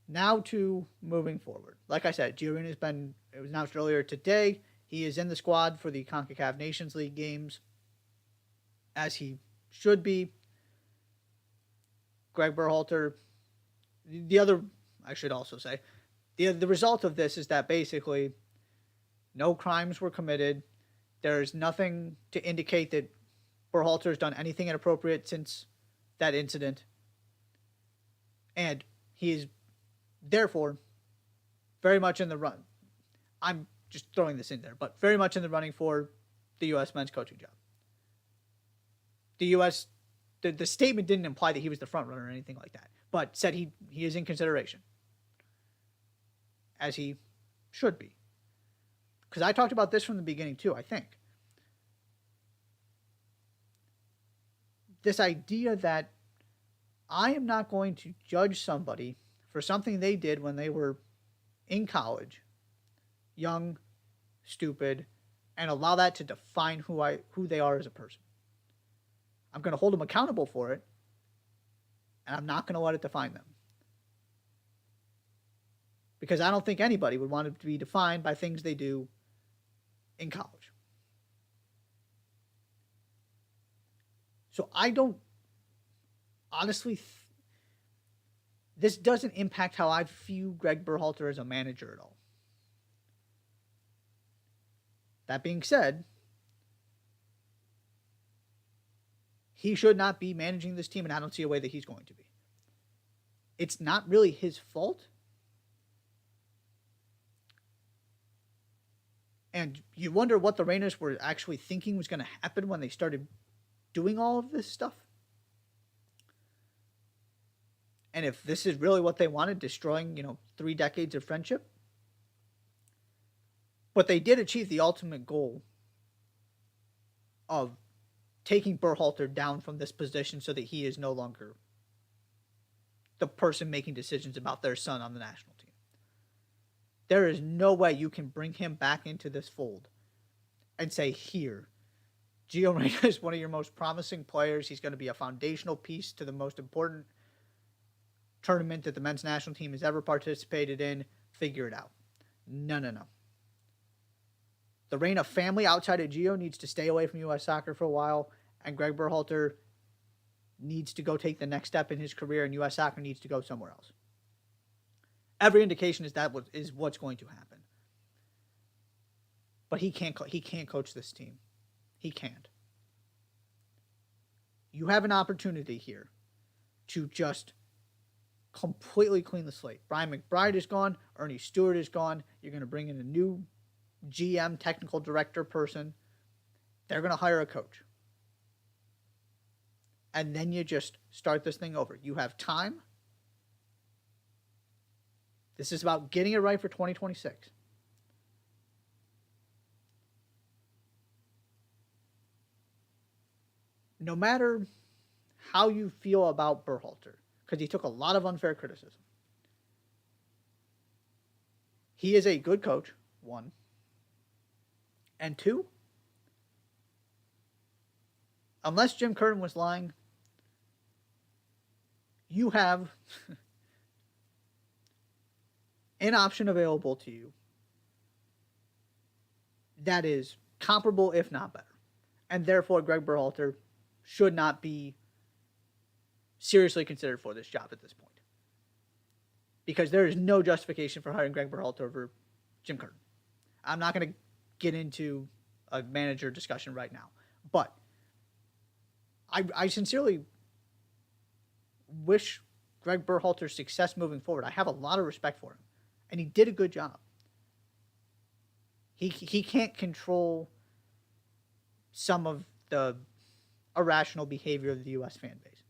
Now to moving forward. Like I said, Gio Reyna it was announced earlier today, he is in the squad for the CONCACAF Nations League games, as he should be. Greg Berhalter, I should also say, the result of this is that basically no crimes were committed. There's nothing to indicate that Berhalter has done anything inappropriate since that incident. And he is therefore very much in the run. I'm just throwing this in there, but very much in the running for the U.S. men's coaching job. The statement didn't imply that he was the front runner or anything like that, but said he is in consideration, as he should be. Because I talked about this from the beginning too, I think. This idea that I am not going to judge somebody for something they did when they were in college, young, stupid, and allow that to define who they are as a person. I'm going to hold them accountable for it, and I'm not going to let it define them. Because I don't think anybody would want to be defined by things they do in college. So I don't, honestly, this doesn't impact how I view Greg Berhalter as a manager at all. That being said, he should not be managing this team, and I don't see a way that he's going to be. It's not really his fault. And you wonder what the Reynas were actually thinking was going to happen when they started doing all of this stuff. And if this is really what they wanted, destroying, 3 decades of friendship. But they did achieve the ultimate goal of taking Berhalter down from this position so that he is no longer the person making decisions about their son on the national team. There is no way you can bring him back into this fold and say, here, Gio Reyna is one of your most promising players. He's going to be a foundational piece to the most important tournament that the men's national team has ever participated in. Figure it out. No. The Reyna family outside of Gio needs to stay away from U.S. soccer for a while, and Greg Berhalter needs to go take the next step in his career, and U.S. soccer needs to go somewhere else. Every indication is that is what's going to happen. But he can't coach this team. He can't. You have an opportunity here to just completely clean the slate. Brian McBride is gone. Ernie Stewart is gone. You're going to bring in a new GM, technical director person. They're going to hire a coach. And then you just start this thing over. You have time. This is about getting it right for 2026. No matter how you feel about Berhalter, because he took a lot of unfair criticism, he is a good coach, 1. And 2, unless Jim Curtin was lying, you have an option available to you that is comparable, if not better. And therefore, Greg Berhalter should not be seriously considered for this job at this point. Because there is no justification for hiring Greg Berhalter over Jim Curtin. I'm not going to get into a manager discussion right now. But I sincerely wish Greg Berhalter success moving forward. I have a lot of respect for him. And he did a good job. He can't control some of the irrational behavior of the U.S. fan base.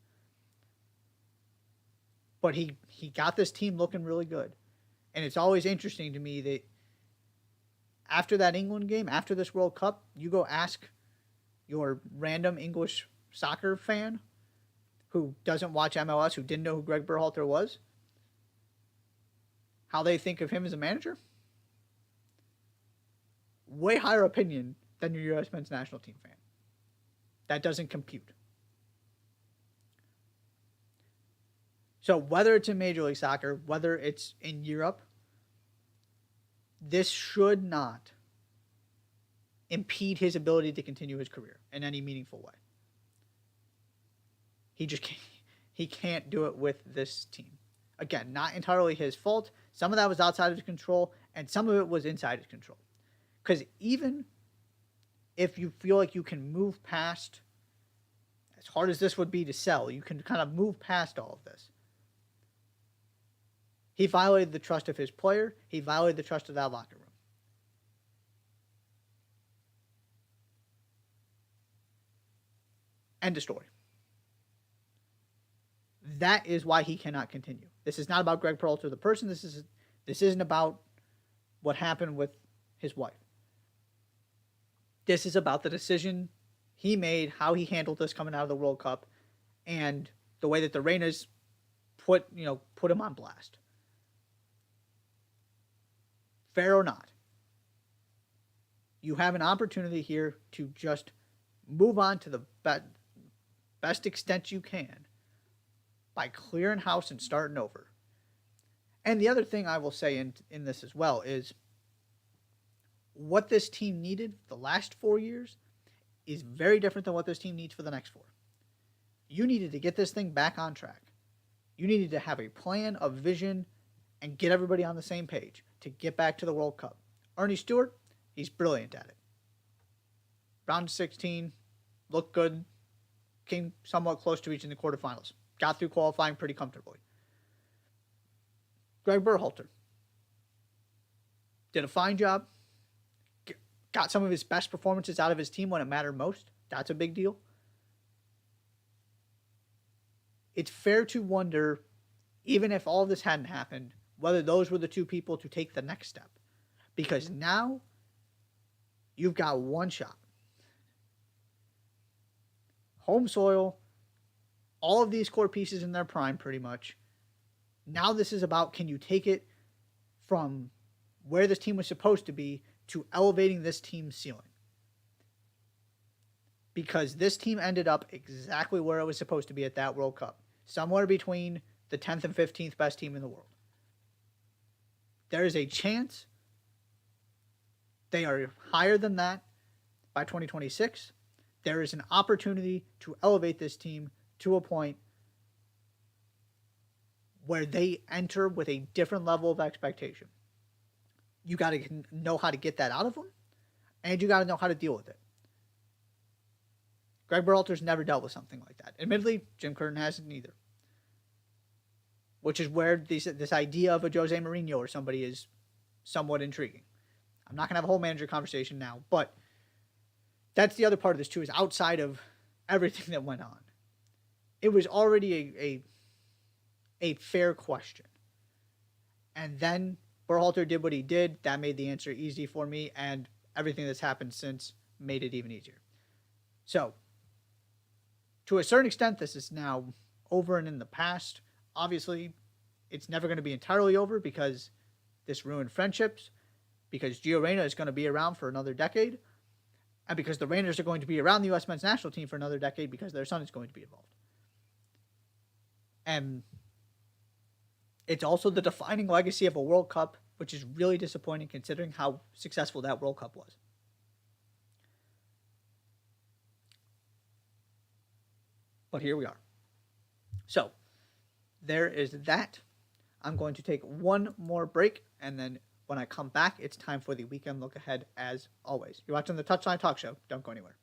but he got this team looking really good. And it's always interesting to me that after that England game, after this World Cup, you go ask your random English soccer fan who doesn't watch MLS, who didn't know who Greg Berhalter was, how they think of him as a manager. Way higher opinion than your U.S. men's national team fan. That doesn't compute. So whether it's in Major League Soccer, whether it's in Europe, this should not impede his ability to continue his career in any meaningful way. He can't do it with this team. Again, not entirely his fault. Some of that was outside of his control, and some of it was inside his control. Because even if you feel like you can move past, as hard as this would be to sell, you can kind of move past all of this. He violated the trust of his player. He violated the trust of that locker room. End of story. That is why he cannot continue. This is not about Greg Berhalter, the person. This isn't about what happened with his wife. This is about the decision he made, how he handled this coming out of the World Cup, and the way that the Reynas put him on blast. Fair or not, you have an opportunity here to just move on to the best extent you can by clearing house and starting over. And the other thing I will say in this as well is what this team needed the last 4 years is very different than what this team needs for the next 4. You needed to get this thing back on track. You needed to have a plan, a vision, and get everybody on the same page to get back to the World Cup. Ernie Stewart, he's brilliant at it. Round 16, looked good, came somewhat close to reaching the quarterfinals. Got through qualifying pretty comfortably. Greg Berhalter did a fine job. Got some of his best performances out of his team when it mattered most. That's a big deal. It's fair to wonder, even if all of this hadn't happened, whether those were the two people to take the next step. Because now you've got one shot. Home soil, all of these core pieces in their prime pretty much. Now this is about, can you take it from where this team was supposed to be to elevating this team's ceiling? Because this team ended up exactly where it was supposed to be at that World Cup. Somewhere between the 10th and 15th best team in the world. There is a chance they are higher than that by 2026. There is an opportunity to elevate this team to a point where they enter with a different level of expectation. You got to know how to get that out of them, and you got to know how to deal with it. Greg Berhalter's never dealt with something like that. Admittedly, Jim Curtin hasn't either. Which is where this idea of a Jose Mourinho or somebody is somewhat intriguing. I'm not going to have a whole manager conversation now, but that's the other part of this too, is outside of everything that went on. It was already a fair question. And then Berhalter did what he did. That made the answer easy for me, and everything that's happened since made it even easier. So, to a certain extent, this is now over and in the past. Obviously, it's never going to be entirely over because this ruined friendships, because Gio Reyna is going to be around for another decade, and because the Rangers are going to be around the U.S. men's national team for another decade because their son is going to be involved. And it's also the defining legacy of a World Cup, which is really disappointing considering how successful that World Cup was. But here we are. So, there is that. I'm going to take one more break, and then when I come back, it's time for the weekend look ahead as always. You're watching the Touchline Talk Show. Don't go anywhere.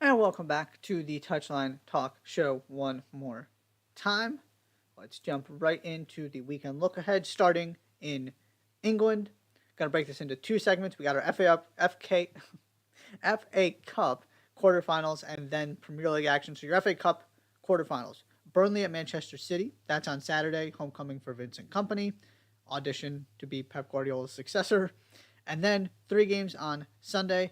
And welcome back to the Touchline Talk Show one more time. Let's jump right into the weekend look ahead, starting in England. Gonna break this into two segments. We got our FA Cup quarterfinals and then Premier League action. So your FA Cup quarterfinals. Burnley at Manchester City. That's on Saturday. Homecoming for Vincent Kompany. Audition to be Pep Guardiola's successor. And then 3 games on Sunday.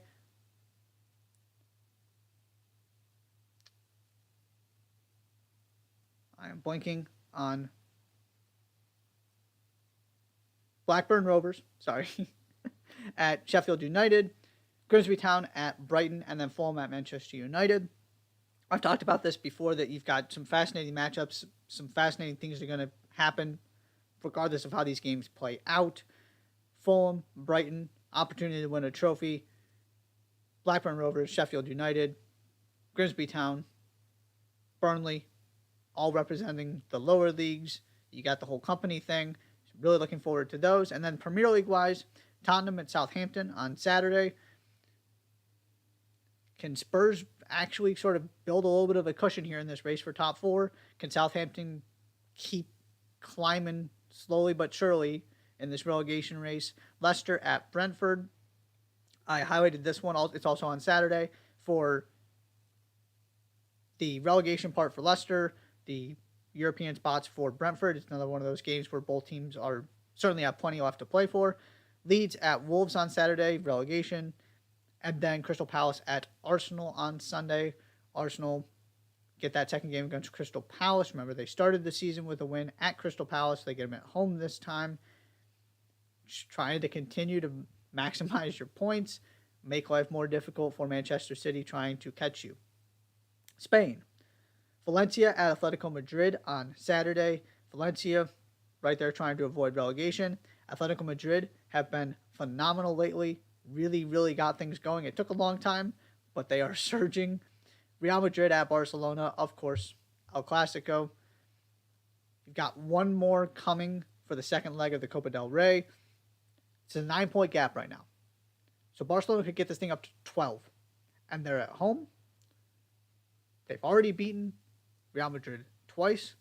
I am blanking on Blackburn Rovers, sorry, at Sheffield United, Grimsby Town at Brighton, and then Fulham at Manchester United. I've talked about this before, that you've got some fascinating matchups, some fascinating things that are going to happen regardless of how these games play out. Fulham, Brighton, opportunity to win a trophy. Blackburn Rovers, Sheffield United, Grimsby Town, Burnley, all representing the lower leagues. You got the whole company thing. Really looking forward to those. And then Premier League-wise, Tottenham at Southampton on Saturday. Can Spurs actually sort of build a little bit of a cushion here in this race for top 4? Can Southampton keep climbing slowly but surely in this relegation race? Leicester at Brentford. I highlighted this one. It's also on Saturday for the relegation part for Leicester. The European spots for Brentford. It's another one of those games where both teams are certainly have plenty left to play for. Leeds at Wolves on Saturday, relegation. And then Crystal Palace at Arsenal on Sunday. Arsenal get that second game against Crystal Palace. Remember, they started the season with a win at Crystal Palace. They get them at home this time. Just trying to continue to maximize your points, make life more difficult for Manchester City trying to catch you. Spain. Valencia at Atletico Madrid on Saturday. Valencia right there trying to avoid relegation. Atletico Madrid have been phenomenal lately. Really, really got things going. It took a long time, but they are surging. Real Madrid at Barcelona, of course, El Clasico. You've got one more coming for the second leg of the Copa del Rey. It's a 9-point gap right now. So Barcelona could get this thing up to 12. And they're at home. They've already beaten Real Madrid twice.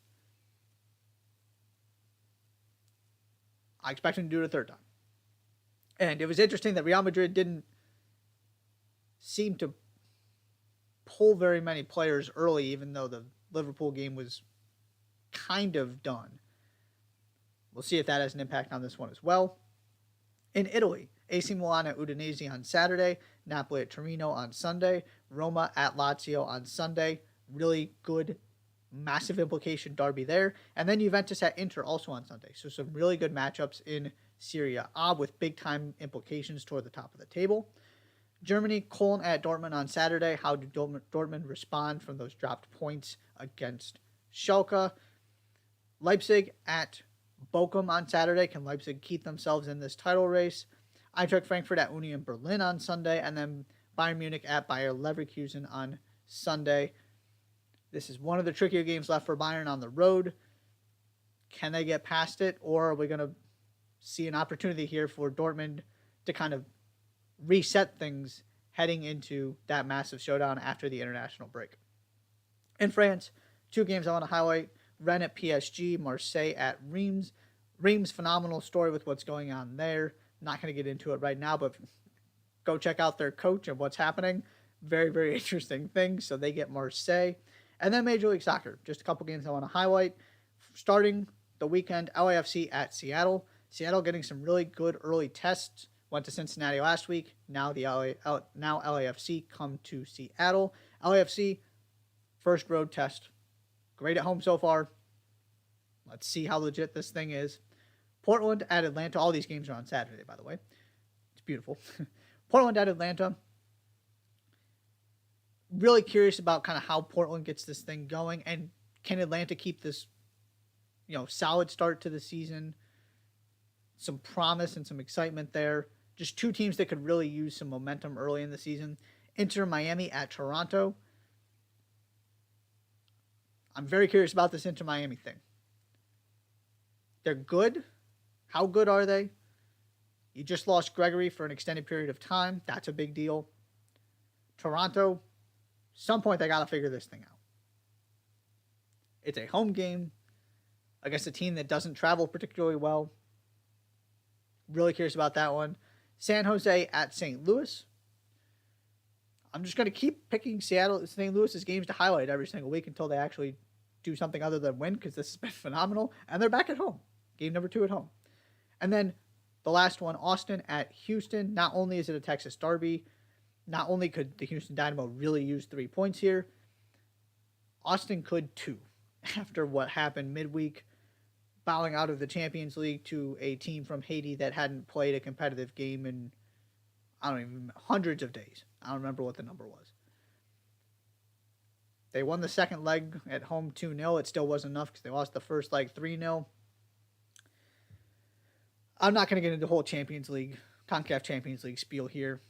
I expect them to do it a third time. And it was interesting that Real Madrid didn't seem to pull very many players early, even though the Liverpool game was kind of done. We'll see if that has an impact on this one as well. In Italy, AC Milan at Udinese on Saturday, Napoli at Torino on Sunday, Roma at Lazio on Sunday. Really good, massive implication derby there. And then Juventus at Inter also on Sunday. So some really good matchups in Serie A with big-time implications toward the top of the table. Germany, Köln at Dortmund on Saturday. How do Dortmund respond from those dropped points against Schalke? Leipzig at Bochum on Saturday. Can Leipzig keep themselves in this title race? Eintracht Frankfurt at Union Berlin on Sunday. And then Bayern Munich at Bayer Leverkusen on Sunday. This is one of the trickier games left for Bayern on the road. Can they get past it? Or are we going to see an opportunity here for Dortmund to kind of reset things heading into that massive showdown after the international break? In France, 2 games I want to highlight. Rennes at PSG, Marseille at Reims. Reims, phenomenal story with what's going on there. Not going to get into it right now, but go check out their coach and what's happening. Very, very interesting thing. So they get Marseille. And then Major League Soccer. Just a couple games I want to highlight. Starting the weekend, LAFC at Seattle. Seattle getting some really good early tests. Went to Cincinnati last week. Now LAFC come to Seattle. LAFC, first road test. Great at home so far. Let's see how legit this thing is. Portland at Atlanta. All these games are on Saturday, by the way. It's beautiful. Portland at Atlanta. Really curious about kind of how Portland gets this thing going. And can Atlanta keep this, solid start to the season? Some promise and some excitement there. Just 2 teams that could really use some momentum early in the season. Inter Miami at Toronto. I'm very curious about this Inter Miami thing. They're good. How good are they? You just lost Gregory for an extended period of time. That's a big deal. Toronto, Some point they got to figure this thing out. It's a home game against a team that doesn't travel particularly well. Really curious about that one. San Jose at St. Louis. I'm just going to keep picking St. Louis's games to highlight every single week until they actually do something other than win, because this has been phenomenal. And they're back at home. Game number 2 at home. And then the last one, Austin at Houston. Not only is it a Texas derby, not only could the Houston Dynamo really use 3 points here, Austin could too, after what happened midweek, bowing out of the Champions League to a team from Haiti that hadn't played a competitive game in, hundreds of days. I don't remember what the number was. They won the second leg at home 2-0. It still wasn't enough because they lost the first leg 3-0. I'm not going to get into the whole CONCACAF Champions League spiel here.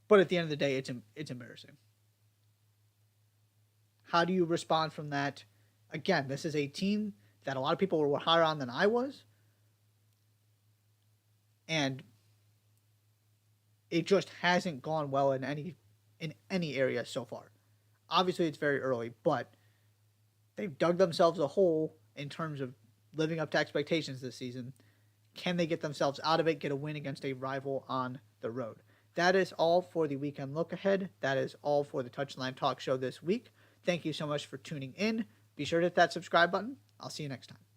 But at the end of the day, it's embarrassing. How do you respond from that? Again, this is a team that a lot of people were higher on than I was. And it just hasn't gone well in any area so far. Obviously, it's very early, but they've dug themselves a hole in terms of living up to expectations this season. Can they get themselves out of it, get a win against a rival on the road? That is all for the weekend look ahead. That is all for the Touchline Talk Show this week. Thank you so much for tuning in. Be sure to hit that subscribe button. I'll see you next time.